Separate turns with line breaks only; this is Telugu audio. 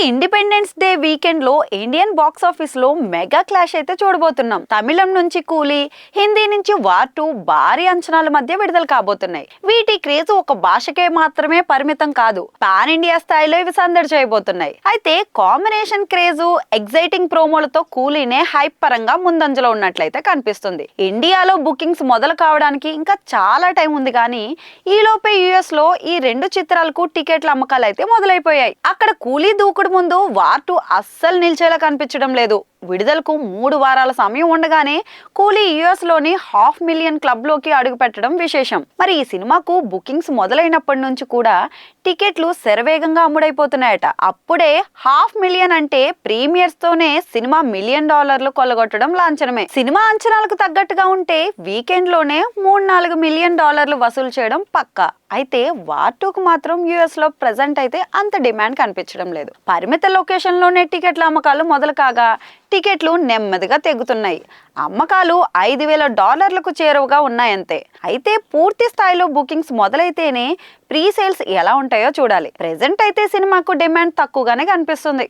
ఇండిపెండెన్స్ డే వీకెండ్ లో ఇండియన్ బాక్స్ ఆఫీస్ లో మెగా క్లాష్ అయితే చూడబోతున్నాం. తమిళం నుంచి కూలీ, హిందీ నుంచి వార్ 2 భారీ అంచనాల మధ్య విడుదల కాబోతున్నాయి. వీటి క్రేజ్ ఒక భాషకే మాత్రమే పరిమితం కాదు, పాన్ ఇండియా స్థాయిలో ఇవి సందడి చేయబోతున్నాయి. అయితే కాంబినేషన్ క్రేజ్, ఎగ్జైటింగ్ ప్రోమోలతో కూలీనే హైప్ పరంగా ముందంజలో ఉన్నట్లయితే కనిపిస్తుంది. ఇండియాలో బుకింగ్స్ మొదలు కావడానికి ఇంకా చాలా టైం ఉంది, కానీ ఈలోపే యుఎస్ లో ఈ రెండు చిత్రాలకు టికెట్ల అమ్మకాలు అయితే మొదలైపోయాయి. అక్కడ కూలీ దూకుడు ముందు వార్ 2 అస్సలు నిల్చేలా కనిపించడం లేదు. విడుదలకు 3 వారాల సమయం ఉండగానే కూలీ యుఎస్ లోని 500,000 క్లబ్ లోకి అడుగు పెట్టడం విశేషం. మరి ఈ సినిమాకు బుకింగ్స్ మొదలైనప్పటి నుంచి కూడా టికెట్లు శరవేగంగా అమ్ముడైపోతున్నాయట. అప్పుడే 500,000 అంటే ప్రీమియర్స్ తోనే సినిమా $1 మిలియన్ కొల్లగొట్టడం లాంఛనమే. సినిమా అంచనాలకు తగ్గట్టుగా ఉంటే వీకెండ్ లోనే $3-4 మిలియన్ వసూలు చేయడం పక్కా. అయితే వార్ 2కు మాత్రం యుఎస్ లో ప్రెజెంట్ అయితే అంత డిమాండ్ కనిపించడం లేదు. పరిమిత లొకేషన్ లోనే టికెట్ల అమ్మకాలు మొదలు కాగా టికెట్లు నెమ్మదిగా తెగుతున్నాయి. అమ్మకాలు $5,000కు చేరువగా ఉన్నాయంతే. అయితే పూర్తి స్థాయిలో బుకింగ్స్ మొదలైతేనే ప్రీ సేల్స్ ఎలా ఉంటాయో చూడాలి. ప్రెజెంట్ అయితే సినిమాకు డిమాండ్ తక్కువగానే కనిపిస్తుంది.